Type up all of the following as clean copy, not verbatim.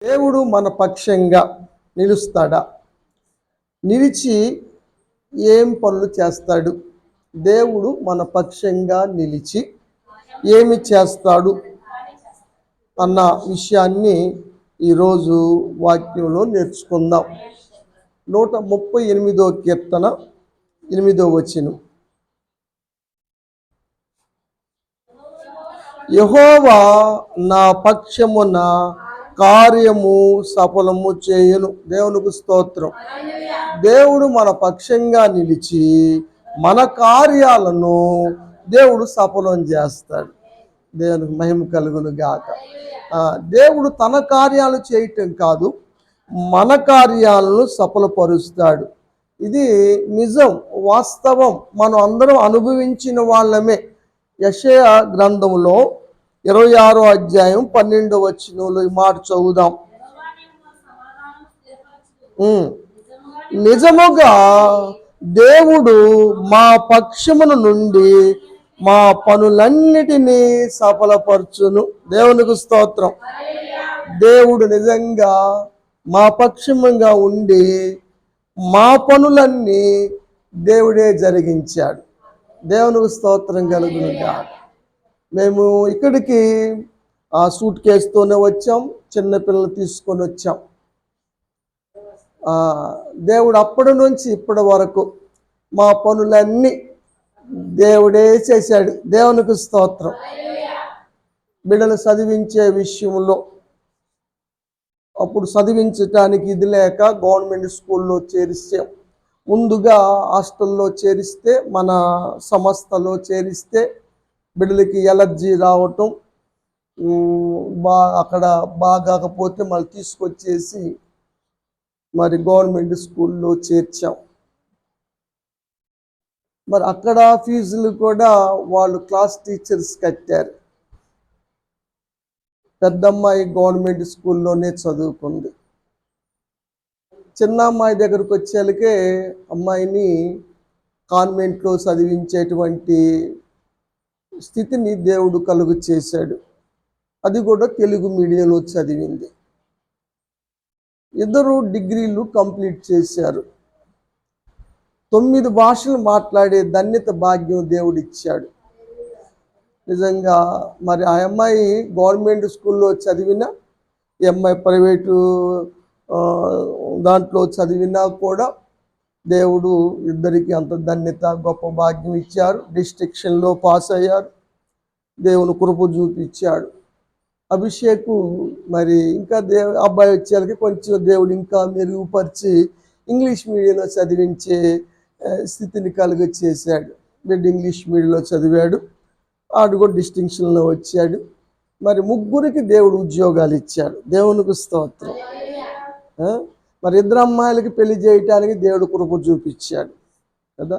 దేవుడు మన పక్షంగా నిలుస్తాడా? నిలిచి ఏం పనులు చేస్తాడు? దేవుడు మన పక్షంగా నిలిచి ఏమి చేస్తాడు అన్న విషయాన్ని ఈరోజు వాక్యంలో నేర్చుకుందాం. 138వ కీర్తన 8వ వచనం. యెహోవా నా పక్షమున కార్యము సఫలము చేయను. దేవునికి స్తోత్రం. దేవుడు మన పక్షంగా నిలిచి మన కార్యాలను దేవుడు సఫలం చేస్తాడు. దేవునికి మహిమ కలుగును గాక. దేవుడు తన కార్యాలు చేయటం కాదు, మన కార్యాలను సఫలపరుస్తాడు. ఇది నిజం, వాస్తవం, మనం అందరం అనుభవించిన వాళ్ళమే. యెషయా గ్రంథంలో 26వ అధ్యాయం 12వ వచనంలో ఈ మాట చదువుదాం. నిజముగా దేవుడు మా పక్షమును నుండి మా పనులన్నిటినీ సఫలపరచును. దేవునికి స్తోత్రం. దేవుడు నిజంగా మా పక్షముగా ఉండి మా పనులన్నీ దేవుడే జరిగించాడు. దేవునికి స్తోత్రం కలుగును గాక. మేము ఇక్కడికి ఆ సూట్ కేసుతోనే వచ్చాం, చిన్నపిల్లలు తీసుకొని వచ్చాం. దేవుడు అప్పటి నుంచి ఇప్పటి వరకు మా పనులన్నీ దేవుడే చేశాడు. దేవునికి స్తోత్రం. బిడ్డలు చదివించే విషయంలో అప్పుడు చదివించటానికి ఇది లేక గవర్నమెంట్ స్కూల్లో చేరిస్తే, ముందుగా హాస్టల్లో చేరిస్తే, మన సంస్థలో చేరిస్తే బిడ్డలకి ఎలర్జీ రావటం, అక్కడ బాగాకపోతే మళ్ళీ తీసుకొచ్చేసి మరి గవర్నమెంట్ స్కూల్లో చేర్చాం. మరి అక్కడ ఫీజులు కూడా వాళ్ళు క్లాస్ టీచర్స్ కట్టారు. పెద్దమ్మాయి గవర్నమెంట్ స్కూల్లోనే చదువుకుంది. చిన్న అమ్మాయి దగ్గరకు వచ్చేళ్ళకే అమ్మాయిని కాన్వెంట్లో చదివించేటువంటి స్థితిని దేవుడు కలుగు చేశాడు. అది కూడా తెలుగు మీడియంలో చదివింది. ఇద్దరు డిగ్రీలు కంప్లీట్ చేశారు. 9 భాషలు మాట్లాడే ధన్యత భాగ్యం దేవుడు ఇచ్చాడు. నిజంగా మరి ఆ అమ్మాయి గవర్నమెంట్ స్కూల్లో చదివిన, ఈ అమ్మాయి ప్రైవేటు దాంట్లో చదివినా కూడా దేవుడు ఇద్దరికి అంత ధన్యత గొప్ప భాగ్యం ఇచ్చారు. డిస్టింక్షన్లో పాస్ అయ్యారు. దేవుని కృప చూపించాడు. అభిషేకు మరి ఇంకా అబ్బాయి వచ్చేళ్ళకి కొంచెం దేవుడు ఇంకా మెరుగుపరిచి ఇంగ్లీష్ మీడియంలో చదివించే స్థితిని కలుగ చేశాడు. బిడ్డ ఇంగ్లీష్ మీడియంలో చదివాడు, ఆడు కూడా డిస్టింక్షన్లో వచ్చాడు. మరి ముగ్గురికి దేవుడు ఉద్యోగాలు ఇచ్చాడు. దేవునికి స్తోత్రం. మరి ఇద్దరు అమ్మాయిలకి పెళ్లి చేయటానికి దేవుడు కృప చూపించాడు కదా.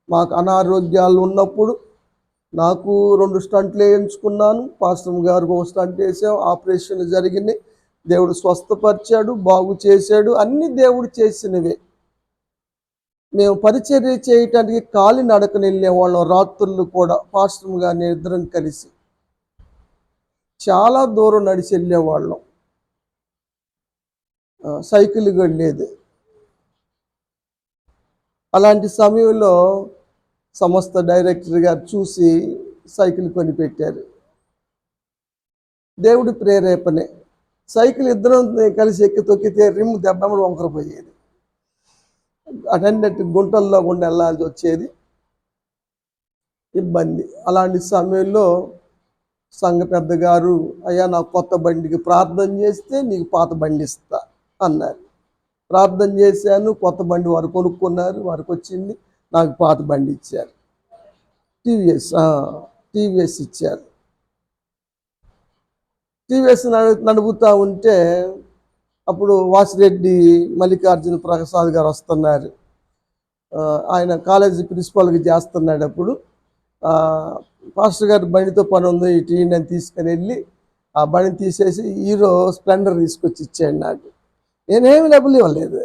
మాకు అనారోగ్యాలు ఉన్నప్పుడు నాకు 2 స్టంట్లు వేయించుకున్నాను. పాస్టర్ గారికి 1 స్టంట్ వేసాం. ఆపరేషన్లు జరిగినాయి. దేవుడు స్వస్థపరిచాడు, బాగు చేశాడు. అన్ని దేవుడు చేసినవే. మేము పరిచర్య చేయటానికి కాలి నడకని వెళ్ళేవాళ్ళం. రాత్రులు కూడా పాస్టర్ గారిని ఇద్దరం కలిసి చాలా దూరం నడిచి వెళ్ళేవాళ్ళం. సైకిల్ కూడా లేదు. అలాంటి సమయంలో సంస్థ డైరెక్టర్ గారు చూసి సైకిల్ కొనిపెట్టారు. దేవుడి ప్రేరేపణే. సైకిల్ ఇద్దరం కలిసి ఎక్కి తొక్కితే రిమ్ దెబ్బలు వంకరపోయేది. అటన్నిటి గుంటల్లో గుండా వెళ్ళాల్సి వచ్చేది, ఇబ్బంది. అలాంటి సమయంలో సంఘ పెద్ద గారు, అయ్యా నాకు కొత్త బండికి ప్రార్థన చేస్తే నీకు పాత బండి ఇస్తా అన్నారు. ప్రార్థన చేశాను. కొత్త బండి వారు కొనుక్కున్నారు. వారికి వచ్చింది. నాకు పాత బండి ఇచ్చారు. టీవీఎస్ ఇచ్చారు. టీవీఎస్ నడుపుతూ ఉంటే అప్పుడు వాసిరెడ్డి మల్లికార్జున ప్రసాద్ గారు వస్తున్నారు. ఆయన కాలేజీ ప్రిన్సిపాల్గా చేస్తున్నాడు. అప్పుడు పాస్టర్ గారు బండితో పని ఉంది, ఇటు నేను తీసుకుని వెళ్ళి ఆ బండిని తీసేసి హీరో స్ప్లెండర్ తీసుకొచ్చి ఇచ్చాడు నాకు. నేనేమి డబ్బులు ఇవ్వలేదు,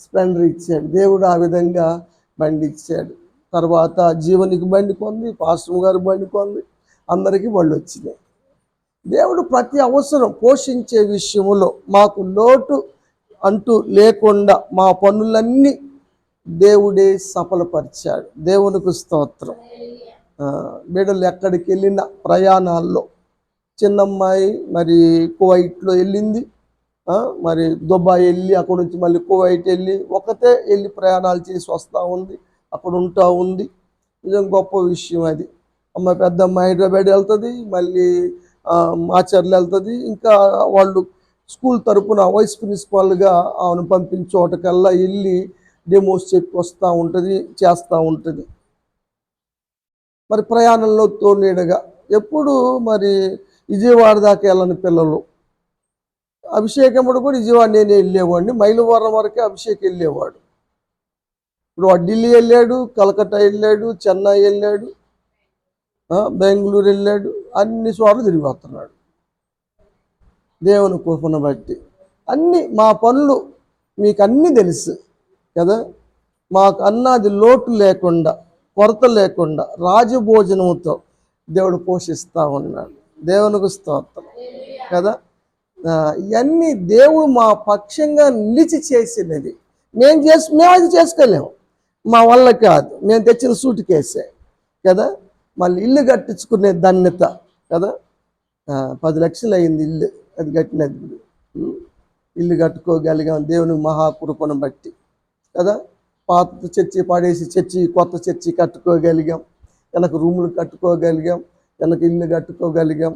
స్ప్లెండర్ ఇచ్చాడు. దేవుడు ఆ విధంగా బండి ఇచ్చాడు. తర్వాత జీవనికి బండి కొంది, పాస్టర్ గారు బండి కొంది, అందరికీ బళ్ళు వచ్చినాయి. దేవుడు ప్రతి అవసరం పోషించే విషయములో మాకు లోటు అంటూ లేకుండా మా పనులన్నీ దేవుడే సఫలపరిచాడు. దేవునికి స్తోత్రం. బిడ్డలు ఎక్కడికి వెళ్ళిన ప్రయాణాల్లో, చిన్నమ్మాయి మరి కువైట్లో వెళ్ళింది, మరి దుబాయ్ వెళ్ళి అక్కడ నుంచి మళ్ళీ కువైట్ వెళ్ళి ఒకతే వెళ్ళి ప్రయాణాలు చేసి వస్తూ ఉంది, అక్కడ ఉంటా ఉంది. నిజం గొప్ప విషయం అది. పెద్దమ్మ హైదరాబాద్ వెళ్తుంది, మళ్ళీ మాచర్లు వెళ్తుంది. ఇంకా వాళ్ళు స్కూల్ తరపున వైస్ ప్రిన్సిపాల్గా ఆమెను పంపించోటకల్లా వెళ్ళి డెమోస్ చెప్పి వస్తూ ఉంటుంది, చేస్తూ ఉంటుంది. మరి ప్రయాణంలో తోనేడుగా ఎప్పుడు మరి విజయవాడ దాకా వెళ్ళని పిల్లలు, అభిషేకముడు కూడా విజయవాడ నేనే వెళ్ళేవాడిని, మైలవరం వరకే అభిషేక్ వెళ్ళేవాడు. ఇప్పుడు ఢిల్లీ వెళ్ళాడు, కలకత్తా వెళ్ళాడు, చెన్నై వెళ్ళాడు, బెంగళూరు వెళ్ళాడు, అన్ని చోట్ల తిరిగి వస్తున్నాడు. దేవుని కృపను బట్టి అన్నీ మా పనులు మీకు అన్నీ తెలుసు కదా. మాకు అన్నది లోటు లేకుండా, కొరత లేకుండా రాజభోజనంతో దేవుడు పోషిస్తూ ఉన్నాడు. దేవునికి స్తోత్రం కదా. ఇవన్నీ దేవుడు మా పక్షంగా నిలిచి చేసినది. మేము అది చేసుకోలేము, మా వల్ల కాదు. మేము తెచ్చిన సూట్ కేసే కదా. మళ్ళీ ఇల్లు కట్టించుకునే ధన్యత కదా. 10 లక్షలు అయింది ఇల్లు, అది కట్టినది. ఇల్లు కట్టుకోగలిగాం దేవుని మహాకృపను బట్టి కదా. పాత చర్చి పడేసి కొత్త చర్చి కట్టుకోగలిగాం, వెనక రూములు కట్టుకోగలిగాం, వెనక ఇల్లు కట్టుకోగలిగాం.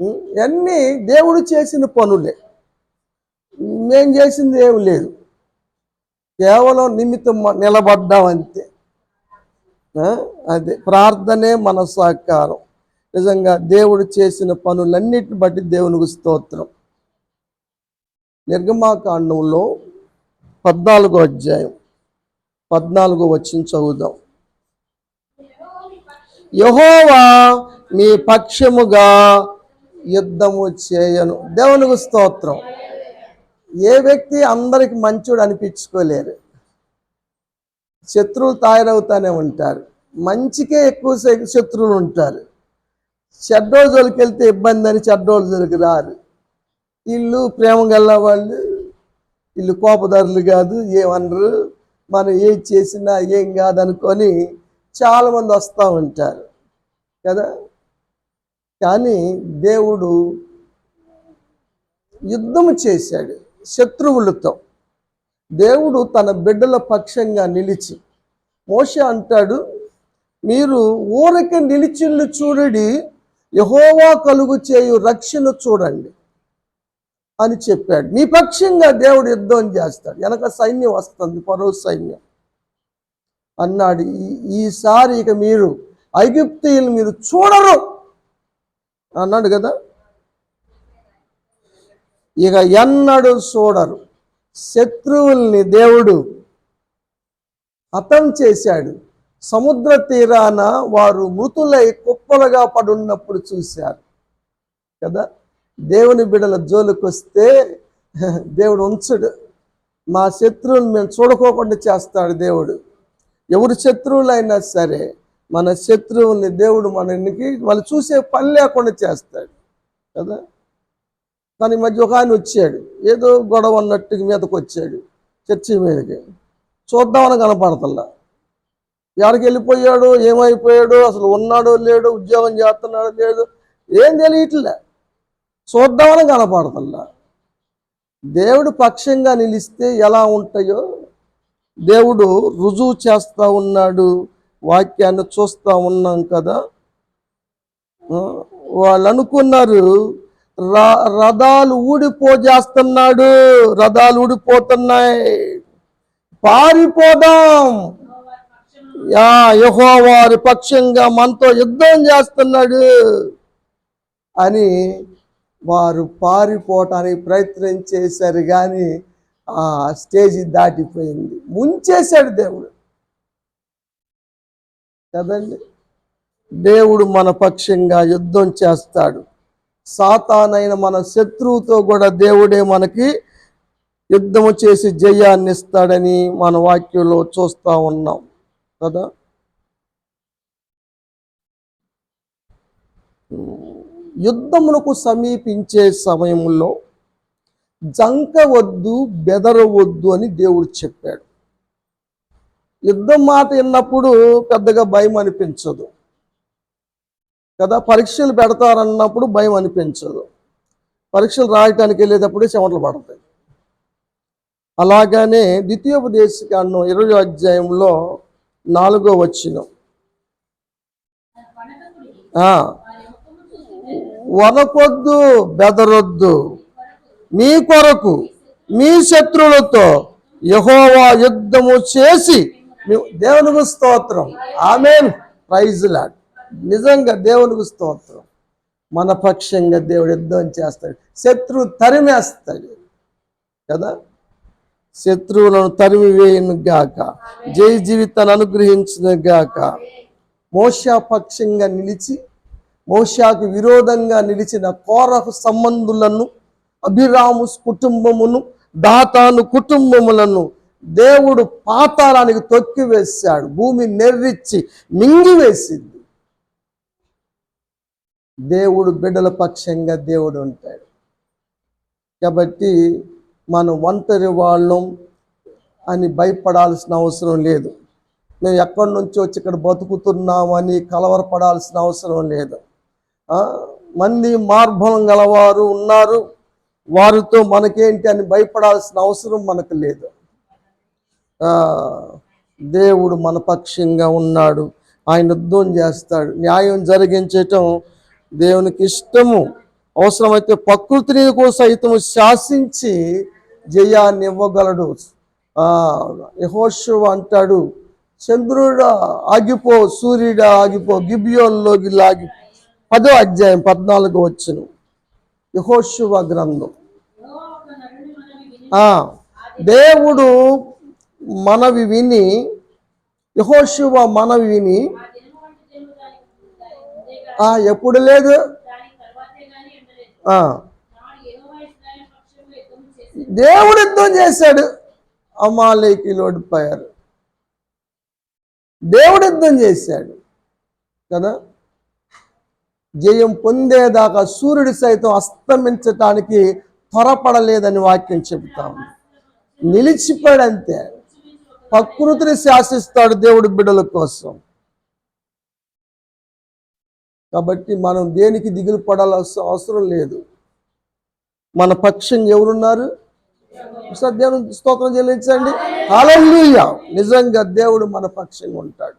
ఇవన్నీ దేవుడు చేసిన పనులే, మేం చేసింది ఏమి లేదు. కేవలం నిమిత్తం నిలబడ్డాం అంతే. అదే ప్రార్థనే మన సహకారం. నిజంగా దేవుడు చేసిన పనులన్నిటిని బట్టి దేవునికి స్తోత్రం. నిర్గమాకాండంలో 14వ అధ్యాయం 14వ వచనం చదువుదాం. యెహోవా మీ పక్షముగా యుద్ధము చేయను. దేవునికి స్తోత్రం. ఏ వ్యక్తి అందరికి మంచోడు అనిపించుకోలేరు, శత్రువులు తయారవుతానే ఉంటారు. మంచికే ఎక్కువ శత్రువులు ఉంటారు. చెడ్డోళ్ళ జోలికి వెళ్తే ఇబ్బంది అని చెడ్డోళ్ళ జోలికి రారు. వీళ్ళు ప్రేమ గల్ల వాళ్ళు, వీళ్ళు కోపదారులు కాదు, ఏమనరు, మనం ఏం చేసినా ఏం కాదనుకొని చాలామంది వస్తూ ఉంటారు కదా. కానీ దేవుడు యుద్ధము చేశాడు శత్రువులతో. దేవుడు తన బిడ్డల పక్షంగా నిలిచి, మోషే అంటాడు, మీరు ఊరకే నిలిచిళ్ళు చూడడి, యెహోవా కలుగు చేయు రక్షణ చూడండి అని చెప్పాడు. మీ పక్షంగా దేవుడు యుద్ధం చేస్తాడు, వెనక సైన్యం వస్తుంది, ఫరో సైన్యం అన్నాడు. ఈసారి ఇక మీరు ఐగుప్తీయులు మీరు చూడరు అన్నాడు కదా. ఇక ఎన్నడూ చూడరు. శత్రువుల్ని దేవుడు హతం చేశాడు. సముద్ర తీరాన వారు మృతులై కుప్పలుగా పడున్నప్పుడు చూశారు కదా. దేవుని బిడ్డల జోలికి వస్తే దేవుడు ఉంచడు. మా శత్రువులు మేము చూడకోకుండా చేస్తాడు దేవుడు. ఎవరు శత్రువులైనా సరే మన శత్రువుల్ని దేవుడు మనకి వాళ్ళు చూసే పని లేకుండా చేస్తాడు కదా. దాని మధ్య ఒక ఆయన వచ్చాడు, ఏదో గొడవ అన్నట్టుగా మీదకి వచ్చాడు, చర్చి మీదకి. చూద్దామని కనపడతల్లా, ఎవరికి వెళ్ళిపోయాడు, ఏమైపోయాడు, అసలు ఉన్నాడో లేడో, ఉద్యోగం చేస్తున్నాడో లేదో ఏం తెలియట్లే, చూద్దామని కనపడతల్లా. దేవుడు పక్షంగా నిలిస్తే ఎలా ఉంటాయో దేవుడు రుజువు చేస్తూ ఉన్నాడు. వాక్యాన్ని చూస్తూ ఉన్నాం కదా. వాళ్ళు అనుకున్నారు రథాలు ఊడిపోజేస్తున్నాడు, రథాలు ఊడిపోతున్నాయి, పారిపోదాం, యెహోవారి పక్షంగా మనతో యుద్ధం చేస్తున్నాడు అని వారు పారిపోవటానికి ప్రయత్నం చేశారు. కానీ ఆ స్టేజ్ దాటిపోయింది, ముంచేశాడు దేవుడు కదండి. దేవుడు మన పక్షంగా యుద్ధం చేస్తాడు. సాతానైన మన శత్రువుతో కూడా దేవుడే మనకి యుద్ధము చేసి జయాన్ని ఇస్తాడని మన వాక్యంలో చూస్తూ ఉన్నాం కదా. యుద్ధమునకు సమీపించే సమయంలో జంకవద్దు, బెదరవద్దు అని దేవుడు చెప్పాడు. యుద్ధం మాట విన్నప్పుడు పెద్దగా భయం అనిపించదు కదా. పరీక్షలు పెడతారన్నప్పుడు భయం అనిపించదు. పరీక్షలు రాయటానికి వెళ్ళేటప్పుడే చెమటలు పడతాయి. అలాగనే ద్వితీయోపదేశకాండం 20వ అధ్యాయంలో 4వ వచనం, వనకొద్దు, బెదరొద్దు, మీ కొరకు మీ శత్రువులతో యెహోవా యుద్ధము చేసి. దేవునికి స్తోత్రం, ఆమేన్, ప్రైజ్ లార్డ్. నిజంగా దేవునికి స్తోత్రం. మన పక్షంగా దేవుడు యుద్ధం చేస్తాడు, శత్రువు తరిమేస్తాడు కదా. శత్రువులను తరిమి వేయను గాక, జయ జీవితాన్ని అనుగ్రహించును గాక. మోషే పక్షంగా నిలిచి, మోషేకు విరోధంగా నిలిచిన కోరహు సంబంధులను, అభిరాము కుటుంబమును, దాతాను కుటుంబములను దేవుడు పాతాళానికి తొక్కివేశాడు. భూమి నెర్రిచ్చి మింగివేసింది. దేవుడు బిడ్డల పక్షంగా దేవుడు ఉంటాడు. కాబట్టి మనం ఒంటరి వాళ్ళం అని భయపడాల్సిన అవసరం లేదు. మేము ఎక్కడి నుంచి వచ్చి ఇక్కడ బతుకుతున్నామని కలవరపడాల్సిన అవసరం లేదు. మంది మార్బలం గలవారు ఉన్నారు, వారితో మనకేంటి అని భయపడాల్సిన అవసరం మనకు లేదు. దేవుడు మన పక్షంగా ఉన్నాడు. ఆయన యుద్ధం చేస్తాడు. న్యాయం జరిగించటం దేవునికి ఇష్టము. అవసరమైతే ప్రకృతిని సైతం శాసించి జయాన్ని ఇవ్వగలడు. యెహోషువ అంటాడు, చంద్రుడా ఆగిపో, సూర్యుడా ఆగిపో, గిబియోన్లోకి లాగి. 10వ అధ్యాయం 14వ వచనం, యెహోషువ గ్రంథం. దేవుడు మనవి విని, యెహోషువ మనవి విని, ఎప్పుడు లేదు, దేవుడు యుద్ధం చేశాడు. అమాలేకీయులు ఓడిపోయారు. దేవుడు యుద్ధం చేశాడు కదా. జయం పొందేదాకా సూర్యుడు సైతం అస్తమించటానికి త్వరపడలేదని వాక్యం చెబుతాము. నిలిచిపోయాడంతే. ప్రకృతిని శాసిస్తాడు దేవుడు బిడ్డల కోసం. కాబట్టి మనం దేనికి దిగులు పడాల్సిన అవసరం లేదు. మన పక్షం ఎవరున్నారు? దేవుని స్తోత్రం చెల్లించండి. హల్లెలూయా. నిజంగా దేవుడు మన పక్షంగా ఉంటాడు.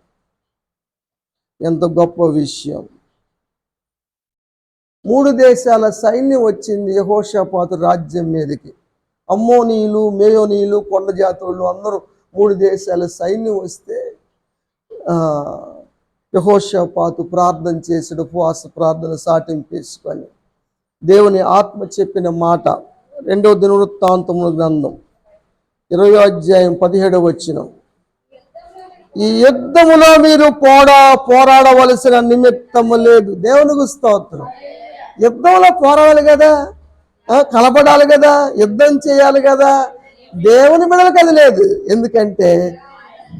ఎంత గొప్ప విషయం. 3 దేశాల సైన్యం వచ్చింది యెహోషాపాతు రాజ్యం మీదకి. అమ్మోనీయులు, మేయోనీయులు, కొండ జాతులు అందరూ 3 దేశాల సైన్యం వస్తే యెహోషాపాతు ప్రార్థన చేసాడు. ఉపవాస ప్రార్థన సాటింపేసుకొని దేవుని ఆత్మ చెప్పిన మాట 2వ దినవృత్తాంతముల గ్రంథం 20వ అధ్యాయం 17వ వచనం, ఈ యుద్ధములో మీరు పోరాడవలసిన నిమిత్తము లేదు. దేవునికి స్తోత్రం. యుద్ధంలో పోరాడాలి కదా, కలపడాలి కదా, యుద్ధం చేయాలి కదా. దేవుని బిడ్డలకు అది లేదు. ఎందుకంటే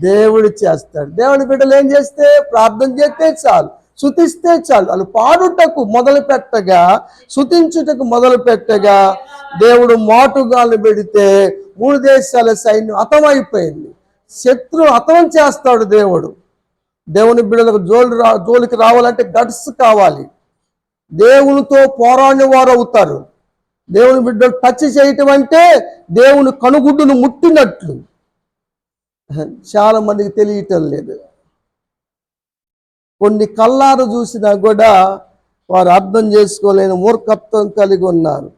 దేవుడు చేస్తాడు. దేవుని బిడ్డలు ఏం చేస్తే ప్రార్థన చేస్తే చాలు, స్తుతిస్తే చాలు. వాళ్ళు పాడుటకు మొదలు పెట్టగా, స్తుతించుటకు మొదలు పెట్టగా దేవుడు మాటుగాలు పెడితే 3 దేశాల సైన్యం హతమైపోయింది. శత్రువు హతం చేస్తాడు దేవుడు. దేవుని బిడ్డలకు జోలికి రావాలంటే గట్స్ కావాలి. దేవునితో పోరాడిన వారు అవుతారు. దేవుని బిడ్డలు టచ్ చేయటం అంటే దేవుని కనుగుడ్డును ముట్టినట్లు. చాలా మందికి తెలియటం లేదు. కొన్ని కళ్ళారు చూసినా కూడా వారు అర్థం చేసుకోలేని మూర్ఖత్వం కలిగి ఉన్నారు.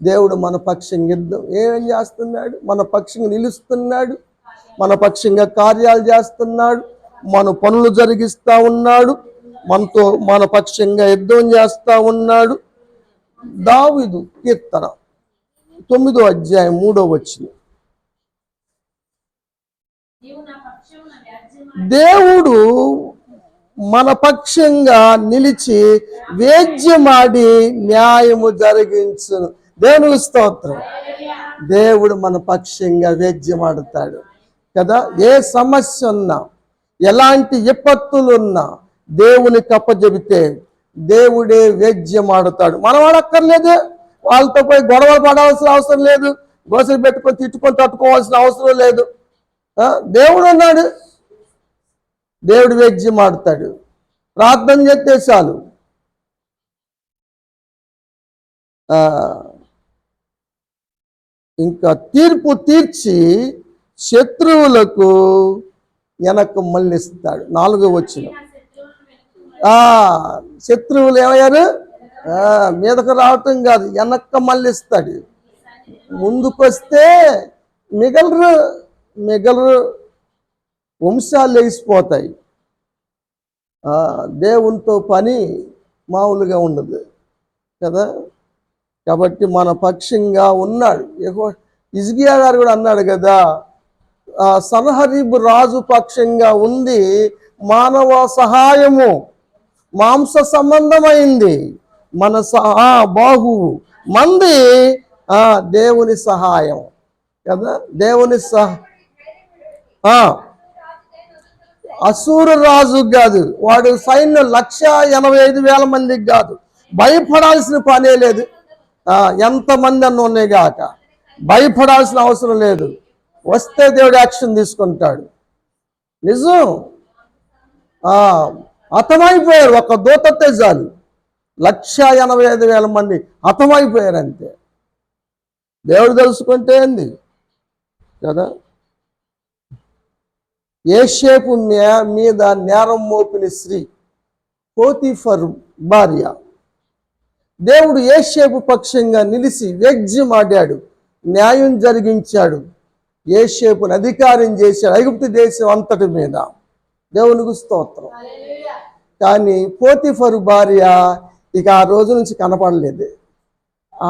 దేవుడు మన పక్షంగా యుద్ధం ఏం చేస్తున్నాడు? మన పక్షంగా నిలుస్తున్నాడు, మన పక్షంగా కార్యాలు చేస్తున్నాడు, మన పనులు జరిగిస్తూ ఉన్నాడు, మన పక్షంగా యుద్ధం చేస్తూ ఉన్నాడు. దావీదు కీర్తన 9వ అధ్యాయం 3వ వచనం, దేవుడు మన పక్షంగా నిలిచి వేద్యమాడి న్యాయము జరిగించును. దేవుని స్తోత్రం. దేవుడు మన పక్షంగా వేద్యమాడతాడు కదా. ఏ సమస్య ఉన్నా, ఎలాంటి విపత్తులున్నా దేవునికి అప్పచెబితే దేవుడే వేద్యమాడుతాడు. మనం ఆడక్కర్లేదు, వాళ్ళతో పోయి గొడవలు పడాల్సిన అవసరం లేదు, గోసలు పెట్టుకొని తిట్టుకొని తట్టుకోవాల్సిన అవసరం లేదు. దేవుడు ఉన్నాడు, దేవుడు వేద్యమాడుతాడు. ప్రార్థన చేస్తే చాలు. ఇంకా తీర్పు తీర్చి శత్రువులకు వెనక మళ్ళిస్తాడు. 4వ వచనం. శత్రువులు ఏమయ్యారు? మీదకు రావటం కాదు, వెనక్క మళ్ళిస్తాడు. ముందుకొస్తే మిగలరు, వంశాలు లేచిపోతాయి. దేవునితో పని మామూలుగా ఉండదు కదా. కాబట్టి మన పక్షంగా ఉన్నాడు. హిజ్కియా గారు కూడా అన్నాడు కదా, సన్హరీబు రాజు పక్షంగా ఉంది, మానవ సహాయము మాంస సంబంధమైంది, మన బాహువు మంది దేవుని సహాయం కదా. దేవుని అసూరు రాజు కాదు, వాడు సైన్యం 185,000 మందికి కాదు, భయపడాల్సిన పనే లేదు. ఎంతమంది అన్న ఉన్నాయి కాక భయపడాల్సిన అవసరం లేదు. వస్తే దేవుడు యాక్షన్ తీసుకుంటాడు. నిజం. హతమైపోయారు, ఒక దూతతే చాలు, 185,000 మంది హతమైపోయారు అంతే. దేవుడు తెలుసుకుంటే ఏంది కదా. యోసేపు మీద నేరం మోపిన స్త్రీ పోతీఫర్ భార్య. దేవుడు యోసేపు పక్షంగా నిలిచి వేద్యమాడాడు, న్యాయం జరిగించాడు, యోసేపును అధికారం చేశాడు ఐగుప్తు దేశం అంతటి మీద. దేవునికి స్తోత్రం. కానీ పోతీఫరు భార్య ఇక ఆ రోజు నుంచి కనపడలేదు.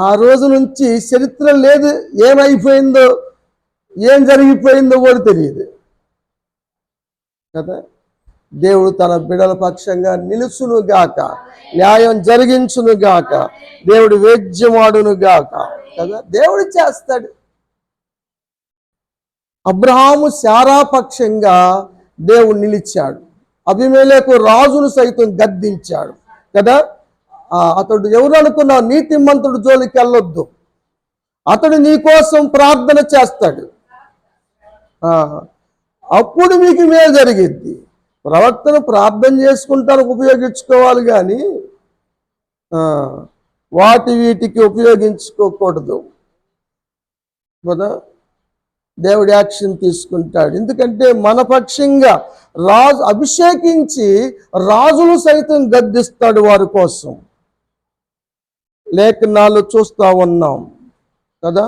ఆ రోజు నుంచి చరిత్ర లేదు, ఏమైపోయిందో ఏం జరిగిపోయిందో కూడా తెలియదు కదా. దేవుడు తన బిడ్డల పక్షంగా నిలుచును గాక, న్యాయం జరిగించును గాక, దేవుడు వేద్యమాడును గాక కదా. దేవుడు చేస్తాడు. అబ్రహాము శారా పక్షంగా దేవుడు నిలిచాడు. అబీమెలెకు రాజును సైతం గద్దించాడు కదా. అతడు ఎవరు అనుకున్నావు? నీతిమంతుడు జోలికి వెళ్ళొద్దు, అతడు నీ కోసం ప్రార్థన చేస్తాడు, అప్పుడు మీకు మేలు జరిగిద్ది. ప్రవక్తను ప్రార్థన చేసుకుంటానికి ఉపయోగించుకోవాలి కానీ వీటికి ఉపయోగించుకోకూడదు కదా. దేవుడు యాక్షన్ తీసుకుంటాడు. ఎందుకంటే మన పక్షంగా రాజు అభిషేకించి రాజులు సైతం గద్దిస్తాడు వారి కోసం. లేఖనాలు చూస్తా ఉన్నాం కదా.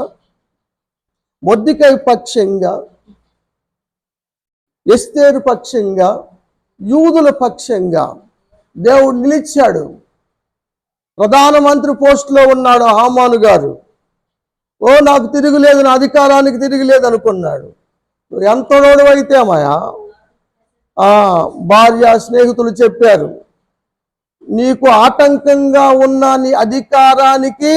మొర్దెకై పక్షంగా, ఎస్తేరు పక్షంగా, యూదుల పక్షంగా దేవుడు నిలిచాడు. ప్రధానమంత్రి పోస్టులో ఉన్నాడు హామాను గారు. నాకు తిరుగులేదు, నా అధికారానికి తిరుగులేదు అనుకున్నాడు. నువ్వు ఎంత నోడవైతే మాయా, భార్య స్నేహితులు చెప్పారు, నీకు ఆటంకంగా ఉన్న నీ అధికారానికి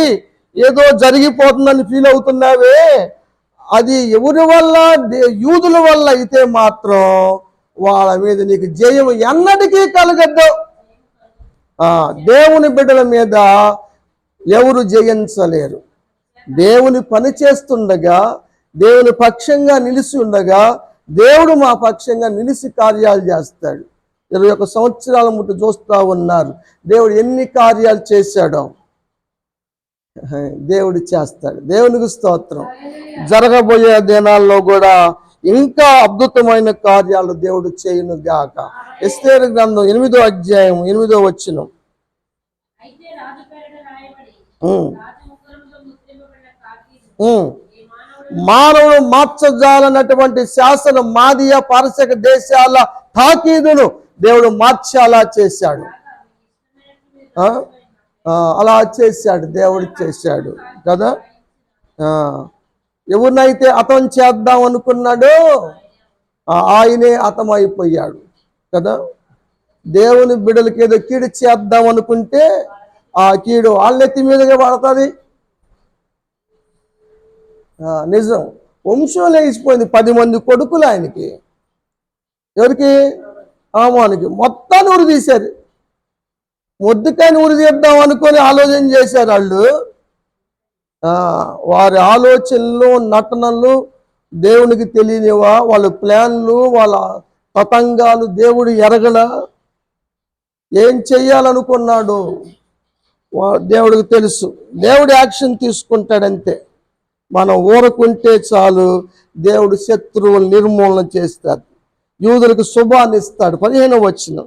ఏదో జరిగిపోతుందని ఫీల్ అవుతున్నావే, అది ఎవరి వల్ల? యూదుల వల్ల అయితే మాత్రం వాళ్ళ మీద నీకు జయం ఎన్నటికీ కలగద్దు. దేవుని బిడ్డల మీద ఎవరు జయించలేరు. దేవుని పని చేస్తుండగా, దేవుని పక్షంగా నిలిచి ఉండగా, దేవుడు మా పక్షంగా నిలిచి కార్యాలు చేస్తాడు. 21 సంవత్సరాల ముట్టు చూస్తూ ఉన్నారు. దేవుడు ఎన్ని కార్యాలు చేశాడో దేవుడు చేస్తాడు. దేవునికి స్తోత్రం. జరగబోయే దినాల్లో కూడా ఇంకా అద్భుతమైన కార్యాలు దేవుడు చేయును గాక. ఎస్తేరు గ్రంథం 8వ అధ్యాయం 8వ వచనం. మానవుడు మార్చజాలన్నటువంటి శాసనం మాదియా పారసిక దేశాల తాకీదును దేవుడు మార్చాలా చేశాడు. అలా చేశాడు, దేవుడు చేశాడు కదా. ఎవరినైతే హతం చేద్దాం అనుకున్నాడో ఆయనే హతమైపోయాడు కదా. దేవుని బిడ్డలకి ఏదో కీడు చేద్దాం అనుకుంటే ఆ కీడు వాళ్ళెత్తి మీదగా పడుతుంది. నిజం. వంశం లేచిపోయింది. 10 మంది కొడుకులు ఆయనకి. ఎవరికి? హామానుకి. మొత్తాన్ని ఊరు తీశారు. మొర్దెకాయిని ఉరి తీద్దాం అనుకొని ఆలోచన చేశారు వాళ్ళు. వారి ఆలోచనలు, నటనలు దేవునికి తెలియనివా? వాళ్ళ ప్లాన్లు, వాళ్ళ పతంగాలు దేవుడు ఎరగల. ఏం చెయ్యాలనుకున్నాడు దేవుడికి తెలుసు. దేవుడు యాక్షన్ తీసుకుంటాడంతే. మనం ఊరకుంటే చాలు, దేవుడు శత్రువులు నిర్మూలన చేస్తాడు. యూదులకు శుభాన్ని ఇస్తాడు. 15వ వచనం.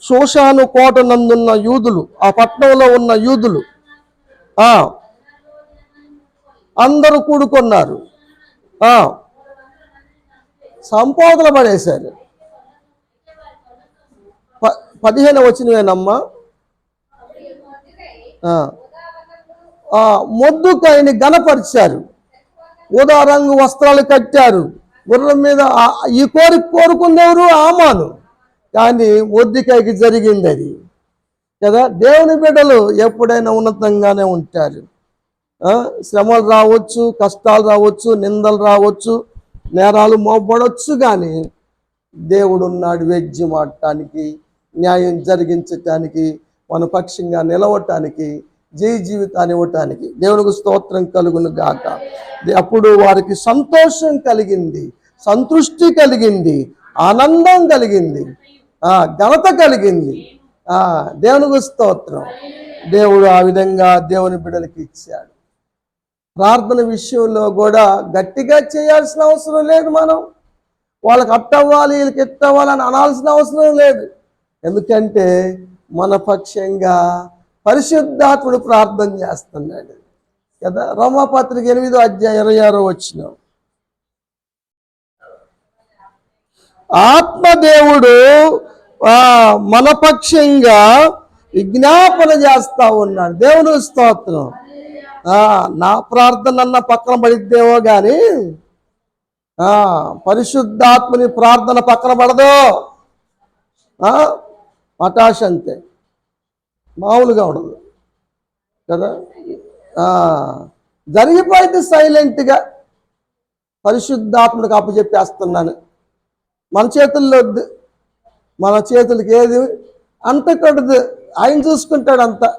షోషాను కోట నందున్న యూదులు, ఆ పట్టణంలో ఉన్న యూదులు అందరూ కూడుకున్నారు. సంపోదలు పడేశారు. 15వ వచనమేనమ్మా. మొర్దెకాయిని గణపరిచారు. ఊదా రంగు వస్త్రాలు కట్టారు. గుర్రం మీద ఈ కోరుకుందెవరు? హామాను. కానీ మొర్దెకాయికి జరిగింది అది కదా. దేవుని బిడ్డలు ఎప్పుడైనా ఉన్నతంగానే ఉంటారు. శ్రమలు రావచ్చు, కష్టాలు రావచ్చు, నిందలు రావచ్చు, నేరాలు మోపడవచ్చు, కానీ దేవుడు ఉన్నాడు వెజ్జిమాడటానికి, న్యాయం జరిగించటానికి, మన పక్షంగా నిలవటానికి, జీవితాన్ని ఇవ్వటానికి. దేవునికి స్తోత్రం కలుగును గాక. అప్పుడు వారికి సంతోషం కలిగింది, సంతృష్టి కలిగింది, ఆనందం కలిగింది, ఘనత కలిగింది. దేవునికి స్తోత్రం. దేవుడు ఆ విధంగా దేవుని బిడ్డలకి ఇచ్చాడు. ప్రార్థన విషయంలో కూడా గట్టిగా చేయాల్సిన అవసరం లేదు. మనం వాళ్ళకి అట్టవ్వాలి, వీళ్ళకి ఎట్టవ్వాలి అని అనాల్సిన అవసరం లేదు. ఎందుకంటే మన పక్షంగా పరిశుద్ధాత్ముడు ప్రార్థన చేస్తున్నాడు కదా. రోమాపత్రిక 8వ అధ్యాయం 26వ వచనం. ఆత్మదేవుడు మన పక్షంగా విజ్ఞాపన చేస్తా ఉన్నాడు. దేవుని స్తోత్రం. నా ప్రార్థన అన్న పక్కన పడిద్దేమో కానీ పరిశుద్ధాత్మని ప్రార్థన పక్కన పడదు. మటాష్ అంతే, మామూలుగా ఉండదు కదా. జరిగిపోయింది సైలెంట్గా. పరిశుద్ధాత్మనికి అప్పచెప్పేస్తున్నాను. మన చేతుల్లో వద్దు, మన చేతులకి ఏది అంటకూడదు. ఆయన చూసుకుంటాడు అంతా.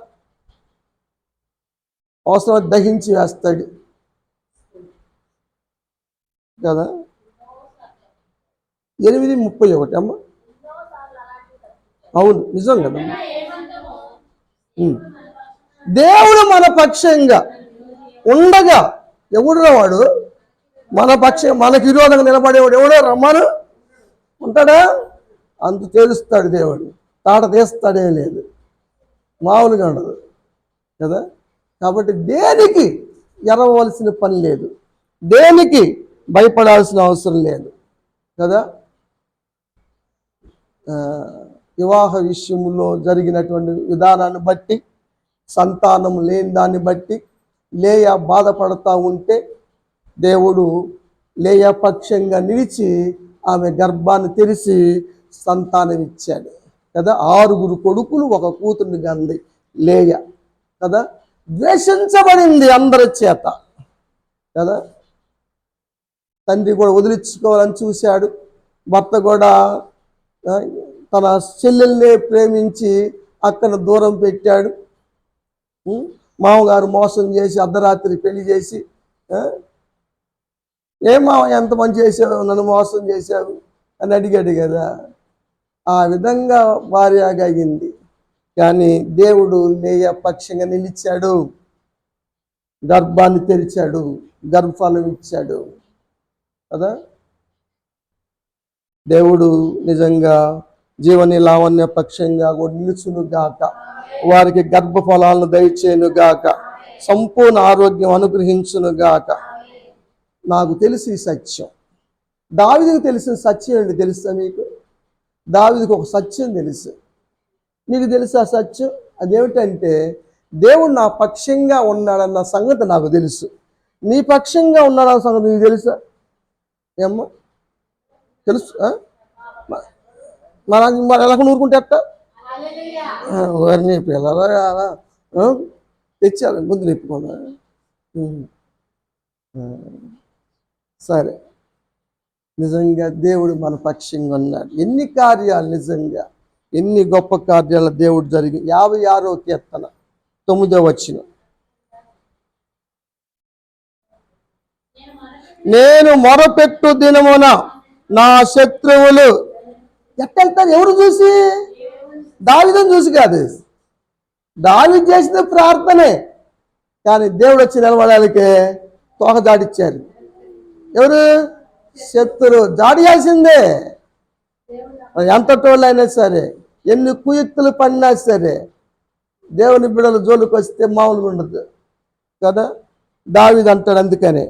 అవసరం దహించి వేస్తాడు కదా. 8:31 అమ్మ. అవును, నిజం కదమ్మా. దేవుడు మన పక్షంగా ఉండగా ఎవడురా వాడు? మన పక్షం, మనకు విరోధంగా నిలబడేవాడు ఎవడో రమ్మను ఉంటాడా? అంత తేలుస్తాడు దేవుడు. తాట తీస్తాడే లేదు, మామూలుగా ఉండదు కదా. కాబట్టి దేనికి ఎరవలసిన పని లేదు, దేనికి భయపడాల్సిన అవసరం లేదు కదా. వివాహ విషయంలో జరిగినటువంటి విధానాన్ని బట్టి, సంతానం లేని దాన్ని బట్టి లేయా బాధపడతా ఉంటే దేవుడు లేయా పక్షంగా నిలిచి ఆమె గర్భాన్ని తెరిచి సంతానం ఇచ్చాడు కదా. 6 కొడుకులు, 1 కూతుర్ని కంది లేయా కదా. ద్వేషించబడింది అందరి చేత కదా. తండ్రి కూడా వదిలించుకోవాలని చూశాడు. భర్త కూడా తన చెల్లెల్నే ప్రేమించి అక్కను దూరం పెట్టాడు. మామగారు మోసం చేసి అర్ధరాత్రి పెళ్లి చేసి, ఏమా ఎంత మంచి చేసావు, నన్ను మోసం చేశావు అని అడిగాడు కదా. ఆ విధంగా భార్యగా అయింది. కానీ దేవుడు లేయా పక్షంగా నిలిచాడు, గర్భాన్ని తెరిచాడు, గర్భఫలం ఇచ్చాడు కదా. దేవుడు నిజంగా జీవని లావణ్య పక్షంగా కూడా నిలుచును గాక, వారికి గర్భఫలాలను దయచేయును గాక, సంపూర్ణ ఆరోగ్యం అనుగ్రహించును గాక. నాకు తెలిసి సత్యం, దావీదుకు తెలిసిన సత్యం ఏంటి తెలుసా మీకు? దావీదుకు ఒక సత్యం తెలుసు. మీకు తెలుసా సత్యం? అదేమిటంటే దేవుడు నా పక్షంగా ఉన్నాడన్న సంగతి నాకు తెలుసు. నీ పక్షంగా ఉన్నాడన్న సంగతి నీకు తెలుసా? ఏమ్మా తెలుసు? మరి ఎలా ఊరుకుంటే అట్ట వారిని పిల్లల తెచ్చారు ముందు నిప్పుకున్నా. సరే, నిజంగా దేవుడు మన పక్షంగా ఉన్నాడు. ఎన్ని కార్యాలు, నిజంగా ఎన్ని గొప్ప కార్యాలు దేవుడు జరిగి. 56వ కీర్తన 9వ వచనం. నేను మొరపెట్టు దినమున నా శత్రువులు ఎట్టెళ్తారు? ఎవరు చూసి? దావీదుని చూసి కాదు. దావీదు చేసిన ప్రార్థనే. కానీ దేవుడు వచ్చి నిలబడాలికే తోక జాడిచ్చారు. ఎవరు? శత్రువు. జాడియాల్సిందే. ఎంత టోళ్ళైనా సరే, ఎన్ని కుయుక్తులు పడినా సరే, దేవుని బిడ్డల జోలికి వస్తే మామూలుగా ఉండదు కదా. దావీదు అంటాడు అందుకనే,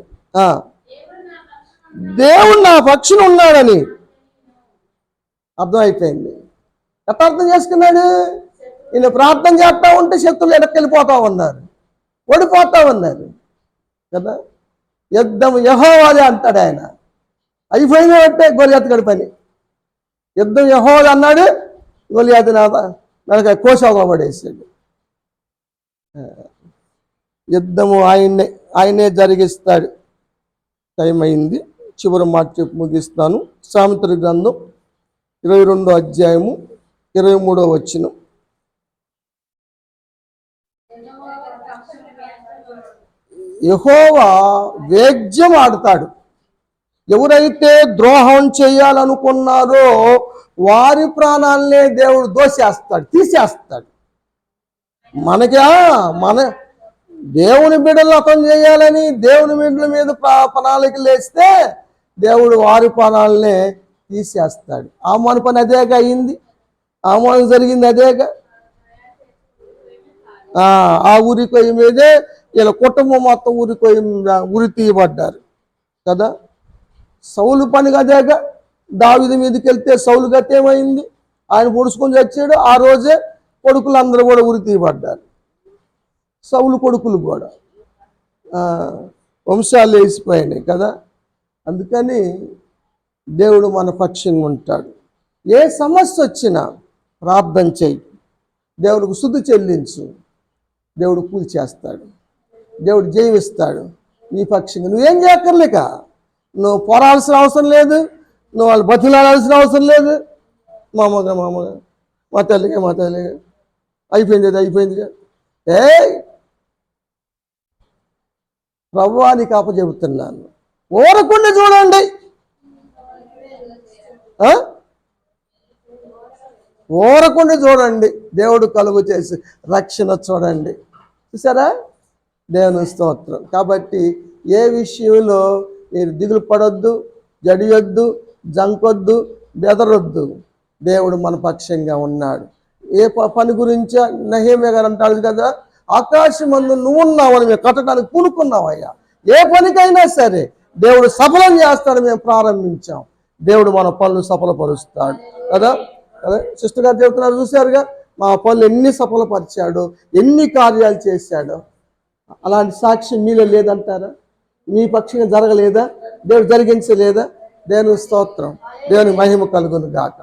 దేవుడు నా పక్షులు ఉన్నాడని అర్థమైపోయింది. ఎట్లా అర్థం చేసుకున్నాడు? ఈయన ప్రార్థన చేస్తా ఉంటే శత్రువులు వెనక్కి వెళ్ళిపోతా ఉన్నారు, ఓడిపోతా ఉన్నారు కదా. యుద్ధం యెహోవాదే అంటాడు ఆయన. అయిపోయింది అంటే గొలియాతు గడి పని. యుద్ధం యెహోవాది అన్నాడు, గొలియాతు నాకు కోశాగా పడేసాడు. యుద్ధము ఆయనే జరిగిస్తాడు. టైం అయింది, చివరి మాట చెప్పి ముగిస్తాను. సామెతల గ్రంథం 22వ అధ్యాయము 23వ వచనం. యెహోవా వేద్యం ఆడతాడు. ఎవరైతే ద్రోహం చేయాలనుకున్నారో వారి ప్రాణాలనే దేవుడు దోసేస్తాడు, తీసేస్తాడు. మన దేవుని బిడ్డలు అర్థం చేయాలని దేవుని బిడ్డల మీద ప్రణాళికలు వేస్తే దేవుడు వారి ప్రాణాలనే తీసేస్తాడు. ఆమోను పని అదేగా అయింది, ఆమోను జరిగింది అదేగా. ఆ ఉరికొయ్య మీదే ఇలా కుటుంబం మొత్తం ఉరి తీయబడ్డారు కదా. సౌలు పని అదేగా. దావీదు మీదకి వెళ్తే సౌలు గతి ఏమైంది? ఆయన పొడుచుకొని చచ్చాడు. ఆ రోజే కొడుకులు అందరూ కూడా ఉరి తీయబడ్డారు. సౌలు కొడుకులు కూడా వంశాలు వేసిపోయినాయి కదా. అందుకని దేవుడు మన పక్షంగా ఉంటాడు. ఏ సమస్య వచ్చినా ప్రార్థన చేయి, దేవుడికి స్తుతి చెల్లించు, దేవుడు పూజ చేస్తాడు, దేవుడు జయమిస్తాడు నీ పక్షంగా. నువ్వేం చేయక్కర్లేక, నువ్వు పోరాడాల్సిన అవసరం లేదు, నువ్వు వాళ్ళు బతిలాడాల్సిన అవసరం లేదు. మామూలుగా మా తల్లిగా అయిపోయింది. ప్రభువానికి అప్పచెబుతున్నాను, ఊరకుండా చూడండి, ఊరకుండా చూడండి, దేవుడు కలుగు చేసి రక్షణ చూడండి. చూసారా? దేవుని స్తోత్రం. కాబట్టి ఏ విషయంలో మీరు దిగులు పడొద్దు, జడియొద్దు, జంకొద్దు, బెదరొద్దు. దేవుడు మన పక్షంగా ఉన్నాడు. ఏ పని గురించో నెహెమ్యా గారు అంటాడు కదా, ఆకాశమందు నువ్వున్నావని మేము కట్టడానికి పూనుకున్నావయ్యా. ఏ పనికైనా సరే దేవుడు సఫలం చేస్తాడు. మేము ప్రారంభించాం, దేవుడు మన పనులు సఫలపరుస్తాడు కదా. అదే సిస్టర్ గారు చెబుతున్నారు, చూశారుగా మా పనులు ఎన్ని సఫలపరిచాడో, ఎన్ని కార్యాలు చేశాడో. అలాంటి సాక్ష్యం మీలో లేదంటారా? మీ పక్షంగా జరగలేదా? దేవుడు జరిగించలేదా? దేవుని స్తోత్రం, దేవుని మహిమ కలుగును గాక.